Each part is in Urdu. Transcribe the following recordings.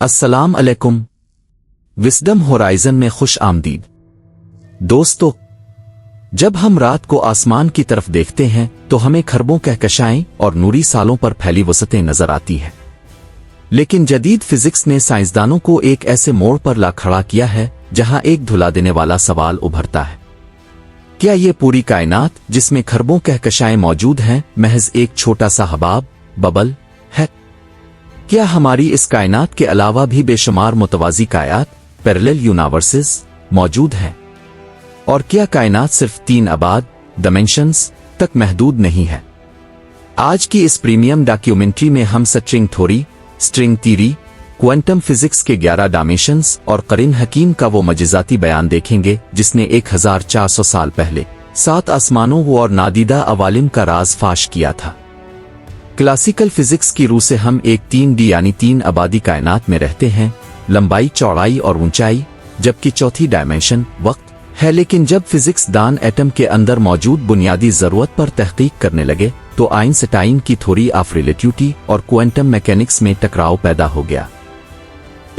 السلام علیکم، وزڈم ہورائزن میں خوش آمدید۔ دوستو، جب ہم رات کو آسمان کی طرف دیکھتے ہیں تو ہمیں کھربوں کہکشائیں اور نوری سالوں پر پھیلی وسعتیں نظر آتی ہیں، لیکن جدید فزکس نے سائنسدانوں کو ایک ایسے موڑ پر لا کھڑا کیا ہے جہاں ایک دھلا دینے والا سوال ابھرتا ہے: کیا یہ پوری کائنات جس میں کھربوں کہکشائیں موجود ہیں محض ایک چھوٹا سا حباب ببل ہے؟ کیا ہماری اس کائنات کے علاوہ بھی بے شمار متوازی کائنات پیرلل یونیورسز موجود ہیں؟ اور کیا کائنات صرف 3 ابعاد ڈائمینشنز تک محدود نہیں ہے؟ آج کی اس پریمیم ڈاکیومنٹری میں ہم سٹرنگ تھیوری، کوانٹم فزکس کے 11 ڈائمینشنز اور قرین حکیم کا وہ معجزاتی بیان دیکھیں گے جس نے 1400 سال پہلے 7 آسمانوں اور نادیدہ عوالم کا راز فاش کیا تھا۔ کلاسیکل فزکس کی روح سے ہم ایک 3D یعنی 3 ابعادی کائنات میں رہتے ہیں، لمبائی، چوڑائی اور اونچائی، جبکہ چوتھی ڈائمینشن وقت ہے۔ لیکن جب فزکس دان ایٹم کے اندر موجود بنیادی ضرورت پر تحقیق کرنے لگے تو آئنسٹائن کی تھیوری آف ریلیٹیوٹی اور کوانٹم میکینکس میں ٹکراؤ پیدا ہو گیا۔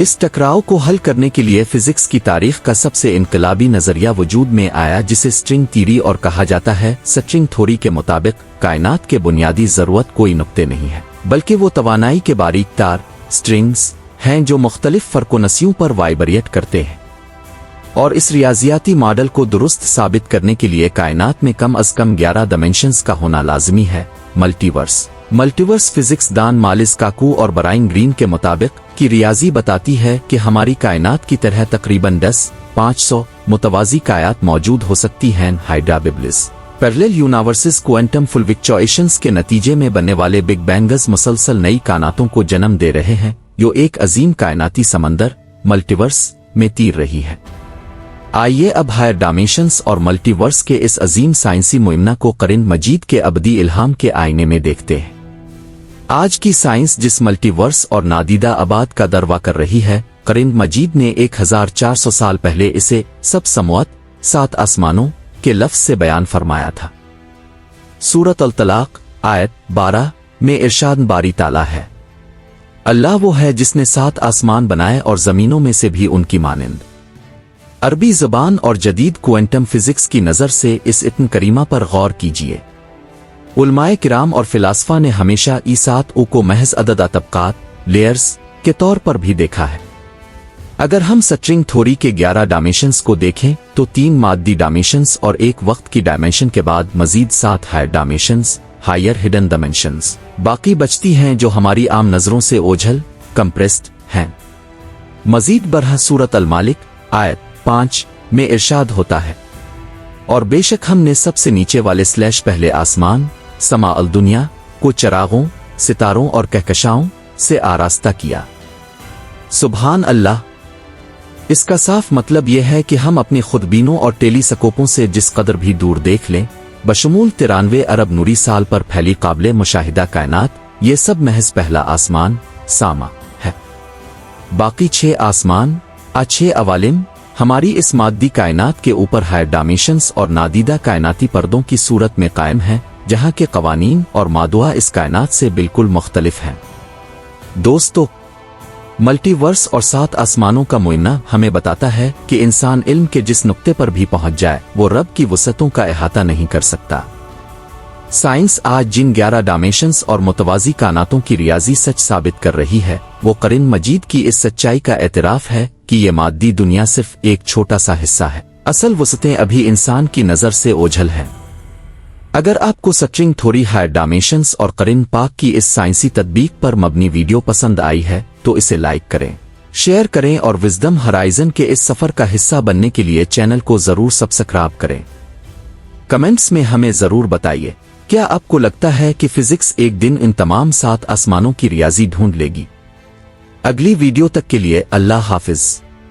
اس ٹکراؤ کو حل کرنے کے لیے فزکس کی تاریخ کا سب سے انقلابی نظریہ وجود میں آیا جسے سٹرنگ تھیوری اور کہا جاتا ہے۔ سٹرنگ تھیوری کے مطابق کائنات کے بنیادی ضرورت کوئی نقطے نہیں ہے، بلکہ وہ توانائی کے باریک تار سٹرنگز ہیں جو مختلف فرقونسیوں پر وائبریٹ کرتے ہیں۔ اور اس ریاضیاتی ماڈل کو درست ثابت کرنے کے لیے کائنات میں کم از کم 11 ڈائمینشنز کا ہونا لازمی ہے۔ ملٹیورس فزکس دان مالز کاکو اور برائن گرین کے مطابق کی ریاضی بتاتی ہے کہ ہماری کائنات کی طرح تقریباً 10,500 متوازی کائنات موجود ہو سکتی ہیں۔ ہائیڈراببلز پیرلل یونیورسز کوانٹم فلکچویشنز کے نتیجے میں بننے والے بگ بینگز مسلسل نئی کائناتوں کو جنم دے رہے ہیں جو ایک عظیم کائناتی سمندر ملٹیورس میں تیر رہی ہے۔ آئیے اب ہائر ڈائمینشنز اور ملٹی ورس کے اس عظیم سائنسی معمہ کو قرین مجید کے ابدی الہام کے آئینے میں دیکھتے ہیں۔ آج کی سائنس جس ملٹی ورس اور نادیدہ ابعاد کا دعویٰ کر رہی ہے، قرین مجید نے 1400 سال پہلے اسے سب سموات 7 آسمانوں کے لفظ سے بیان فرمایا تھا۔ سورۃ الطلاق آیت 12 میں ارشاد باری تعالیٰ ہے: اللہ وہ ہے جس نے 7 آسمان بنائے اور زمینوں میں سے بھی ان کی مانند۔ عربی زبان اور جدید کوانٹم فزکس کی نظر سے اس اتن کریمہ پر غور کیجیے۔ علماء کرام اور فلاسفہ نے ہمیشہ 7 کو محض عدد طبقات لیئرز کے طور پر بھی دیکھا ہے۔ اگر ہم سٹرنگ تھیوری کے 11 ڈائمینشنز کو دیکھیں تو 3 مادی ڈائمینشنز اور ایک وقت کی ڈائمینشن کے بعد مزید 7 higher dimensions higher hidden dimensions باقی بچتی ہیں جو ہماری عام نظروں سے اوجھل کمپریسڈ ہیں۔ مزید برہ سورۃ المالک آیت 5 میں ارشاد ہوتا ہے: اور بے شک ہم نے سب سے نیچے والے پہلے آسمان سما الدنیا کو چراغوں، ستاروں اور کہکشاؤں سے آراستہ کیا۔ سبحان اللہ! اس کا صاف مطلب یہ ہے کہ ہم اپنی خودبینوں اور ٹیلی سکوپوں سے جس قدر بھی دور دیکھ لیں، بشمول 93 ارب نوری سال پر پھیلی قابل مشاہدہ کائنات، یہ سب محض پہلا آسمان ساما ہے۔ باقی 6 آسمان 6 عوالم ہماری اس مادی کائنات کے اوپر ہائر ڈائمینشنز اور نادیدہ کائناتی پردوں کی صورت میں قائم ہیں، جہاں کے قوانین اور مادہ اس کائنات سے بالکل مختلف ہیں۔ دوستو، ملٹی ورس اور 7 آسمانوں کا معائنہ ہمیں بتاتا ہے کہ انسان علم کے جس نقطے پر بھی پہنچ جائے وہ رب کی وسعتوں کا احاطہ نہیں کر سکتا۔ سائنس آج جن 11 ڈائمینشنز اور متوازی کائناتوں کی ریاضی سچ ثابت کر رہی ہے، وہ قرین مجید کی اس سچائی کا اعتراف ہے کہ یہ مادی دنیا صرف ایک چھوٹا سا حصہ ہے، اصل وسعتیں ابھی انسان کی نظر سے اوجھل ہیں۔ اگر آپ کو سٹرنگ تھیوری، ہائر ڈائمینشنز اور قرین پاک کی اس سائنسی تطبیق پر مبنی ویڈیو پسند آئی ہے تو اسے لائک کریں، شیئر کریں اور وزڈم ہورائزن کے اس سفر کا حصہ بننے کے لیے چینل کو ضرور سبسکرائب کریں۔ کمنٹس میں ہمیں ضرور بتائیے، کیا آپ کو لگتا ہے کہ فزکس ایک دن ان تمام 7 آسمانوں کی ریاضی ڈھونڈ لے گی؟ اگلی ویڈیو تک کے لیے اللہ حافظ۔